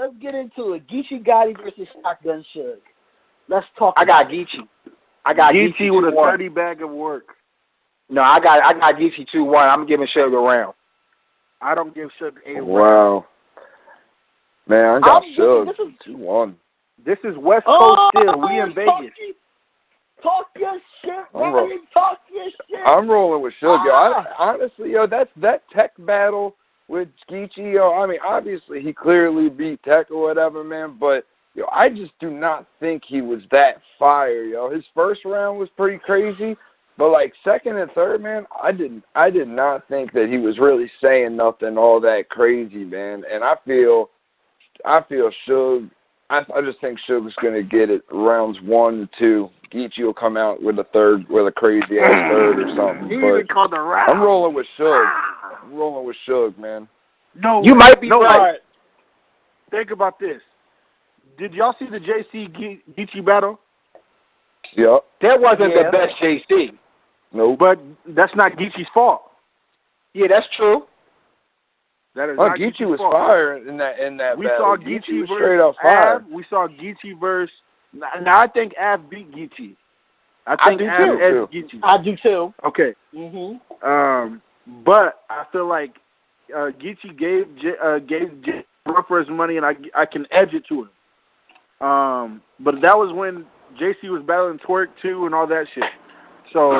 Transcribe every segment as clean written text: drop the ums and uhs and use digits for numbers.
let's get into it. Geechi Gotti versus Shotgun Suge. Let's talk. I got Geechi. I got Geechi with a 30 bag of work. No, I got Geechi 2-1. I'm giving Suge a round. I don't give Suge a round. Wow. Man, I got Suge 2-1. This is West Coast still. We in Vegas. Talk your shit, Ryan. Talk your shit. I'm rolling with Suge. Yo, honestly, yo, that Tech battle with Geechi, yo, I mean, obviously he clearly beat Tech or whatever, man, but, yo, I just do not think he was that fire, yo. His first round was pretty crazy, but, like, second and third, man, I did not think that he was really saying nothing all that crazy, man, and I feel Suge, I just think Suge's going to get it rounds 1 and 2. Geechi will come out with a crazy-ass third or something. He even called the round. I'm rolling with Suge. I'm rolling with Suge, man. No, you might be right. Think about this. Did y'all see the JC Geechi battle? Yep. That wasn't the best JC. No. But that's not Geechi's fault. Yeah, that's true. That is not Geechi was fault. fire in that we battle. Saw Geechi was straight up fire. Av. We saw Geechi versus. Now I think Av beat Geechi. I think do Av too. edged Geechi. I do too. Okay. But I feel like Geechi gave J rough for his money, and I can edge it to him. But that was when JC was battling Twerk too and all that shit. So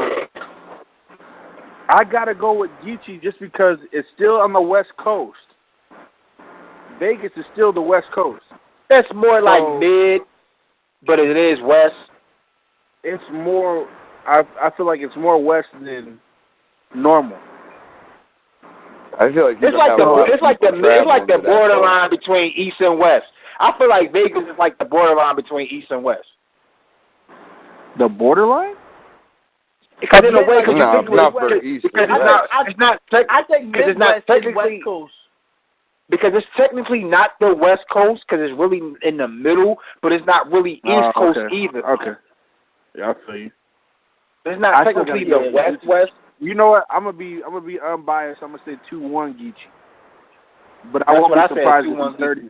I gotta go with Geechi just because it's still on the West Coast. Vegas is still the West Coast. That's more like mid, but it is West. It's more. I feel like it's more West than normal. I feel like it's like the borderline between East and West. I feel like Vegas is like the borderline between East and West. The borderline? Because in a way, it's not technically West Coast. Because it's technically not the West Coast, because it's really in the middle, but it's not really East Coast either. Okay. Yeah, I feel you. It's not technically the West. You know what? I'm gonna be unbiased. I'm gonna say 2-1 Geechi. But I won't be surprised if he's 30.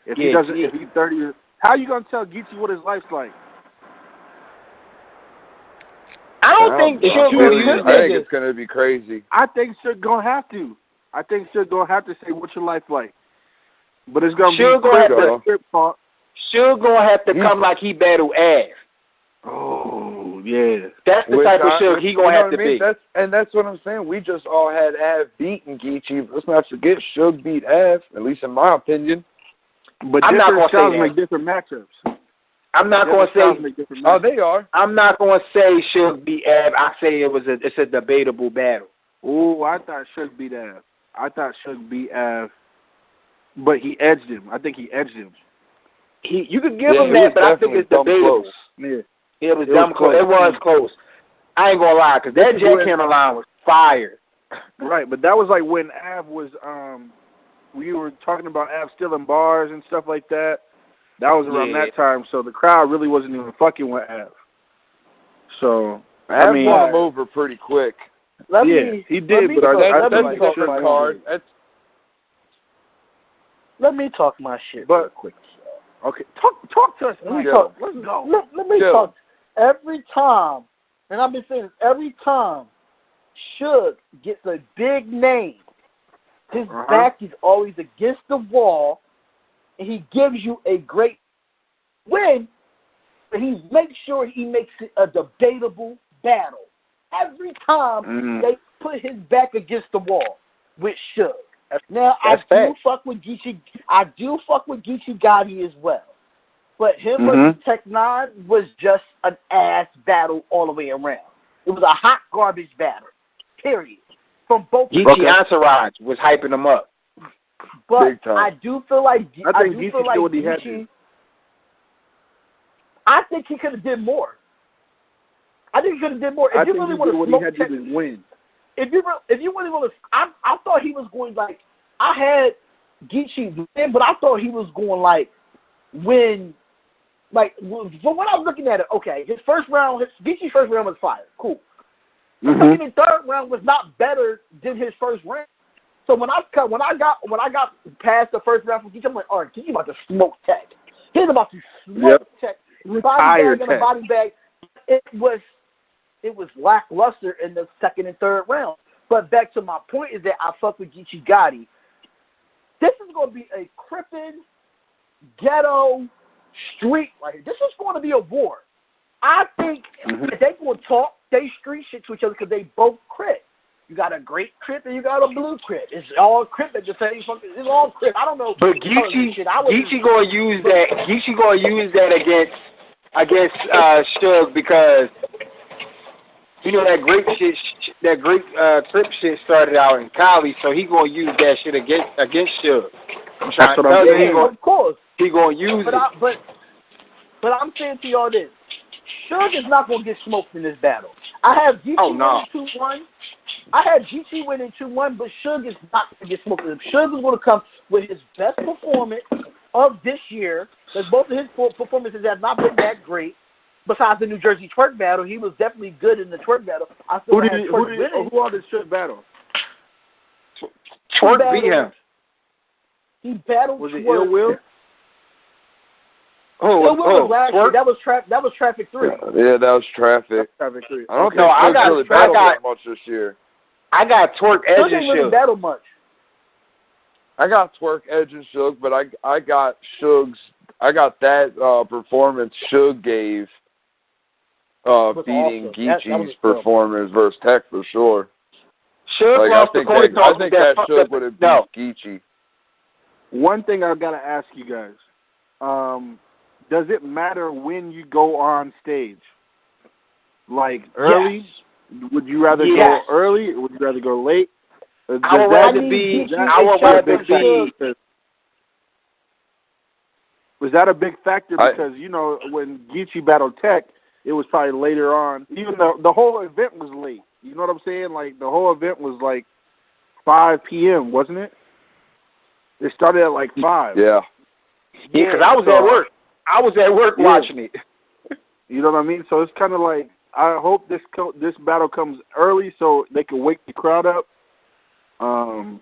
If he doesn't, if he's 30, how are you gonna tell Geechi what his life's like? I don't think I think it's gonna be crazy. I think Suge gonna have to. I think Suge gonna have to say what's your life like. But it's gonna be script talk. Suge gonna have to come like he battled Av. Oh yeah. That's the type of Suge he gonna have to be. That's what I'm saying. We just all had Av beating Geechi. Let's not forget Suge beat Av, at least in my opinion. But I'm not gonna styles say make different matchups. I'm not going to say. Oh, they are. I'm not going to say Suge beat Av. I say it's a debatable battle. Oh, I thought Suge beat Av. But he edged him. I think he edged him. You could give him that, but I think it's debatable. Yeah. It was dumb close. It was close. I ain't gonna lie, because that jackhammer line was fire. Right, but that was like when Av was. We were talking about Av stealing bars and stuff like that. That was around that time, so the crowd really wasn't even fucking with Av. So Av won him over pretty quick. He did, but I feel like that's card. Let me talk my shit real quick. Okay, talk to us. Let's go. Let me talk. Every time, and I've been saying this, every time Suge gets a big name, his back is always against the wall, and he gives you a great win, but he makes sure he makes it a debatable battle. Every time they put his back against the wall with Suge. Now, I do fuck with Geechi Gotti as well. But him versus Tech-9 was just an ass battle all the way around. It was a hot garbage battle, period. From both Geechi Entourage was hyping him up. But I do feel like Geechi. I think he could have did more. If you really want to smoke, he had to win. If you really want to, I thought he was going like, I had Geechi win, but I thought he was going like win. Like from what I was looking at it, okay, Geechi's first round was fire, cool. The second and third round was not better than his first round. So when I got past the first round from Geechi, I'm like, all right, Geechi about to smoke Tech. He's about to smoke Tech. Body bag and a body bag. It was lackluster in the second and third round. But back to my point is that I fuck with Geechi Gotti. This is going to be a crippin' ghetto street. Like, this is going to be a war. I think if they going to talk, they street shit to each other because they both crip. You got a great crip and you got a blue crip. It's all crip at the same fucking. It's all crip. I don't know. But Geechi gonna use that. Geechi gonna use that against Suge because you know that great shit. That great crip shit started out in Cali, so he gonna use that shit against Suge. I'm trying to tell you, of course, he gonna use it. But I'm saying to y'all this: Suge is not gonna get smoked in this battle. I have Geechi winning 2-1. I had Geechi winning 2-1, but Suge is not going to get smoked. Suge is going to come with his best performance of this year, because both of his performances have not been that great. Besides the New Jersey twerk battle, he was definitely good in the twerk battle. Who all did Suge battle? Twerk beat him. He battled. Was it Ill Will? Ill Will was last year. That was Traffic 3. Yeah, that was Traffic. Traffic 3. I don't think Suge really battled that much this year. I got Twerk, Edge, and Suge didn't battle much. I got Twerk, Edge, and Suge, but I got Suge's. I got that performance Suge gave beating Geechi's performance versus Tech for sure. Suge I think that Suge would have beat Geechi. One thing I've got to ask you guys. Does it matter when you go on stage? Like early? Yes. Would you rather go early or would you rather go late? I would rather be. Was that a big factor? Because, you know, when Geechi battled Tech, it was probably later on. Even the whole event was late. You know what I'm saying? Like, the whole event was like 5 p.m., wasn't it? It started at like 5. Yeah. Yeah, because I was at work. I was at work watching it. You know what I mean? So it's kind of like, I hope this battle comes early so they can wake the crowd up. I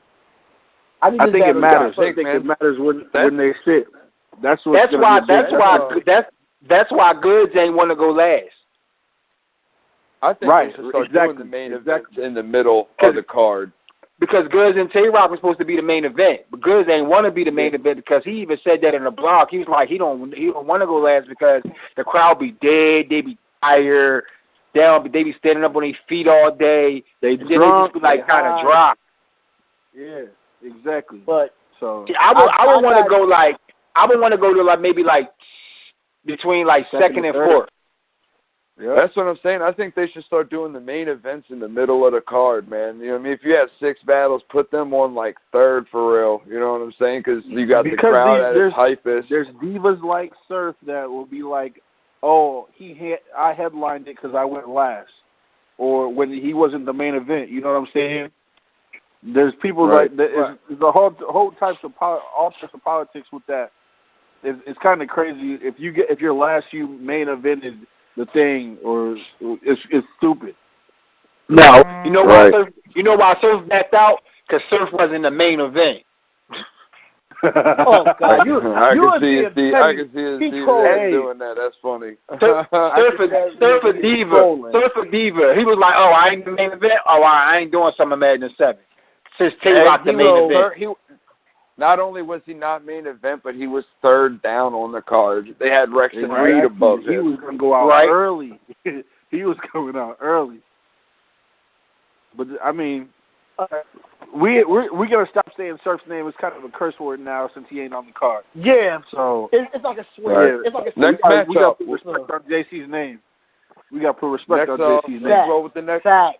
think it matters. I think it matters when they sit. That's why Goods ain't want to go last. I think they should start doing the main event in the middle of the card. Because Goods and Tay-Rock were supposed to be the main event, but Goods ain't want to be the main event because he even said that in the blog. He was like, he don't want to go last because the crowd be dead, they be tired, they be standing up on their feet all day. They just be like kind of dry. Yeah, exactly. But so I would want to go like to maybe like between like second and fourth. Yeah. That's what I'm saying. I think they should start doing the main events in the middle of the card, man. You know what I mean? If you have 6 battles, put them on like third for real. You know what I'm saying? Because you got the crowd at its hypest. There's divas like Surf that will be like, oh, I headlined it because I went last, or when he wasn't the main event. You know what I'm saying? There's people like that. There's a whole types of all types of politics with that. It's kind of crazy if your last few main evented the thing, or it's stupid. No, you know why? Surf backed out? Because Surf wasn't the main event. Oh God! I can see his doing that. That's funny. Surf a diva. He was like, "Oh, I ain't the main event. Oh, I ain't doing Summer Madness 7." Since Tay-Rock the main event. Not only was he not main event, but he was third down on the card. They had Rex and Reed above him. He was going to go out early. He was coming out early. But, I mean, we're going to stop saying Surf's name. It's kind of a curse word now since he ain't on the card. Yeah. So it's like a swear. Yeah. It's like a next swear. We got to put respect on JC's name. We got to put respect on JC's name. Roll with the next. Fact.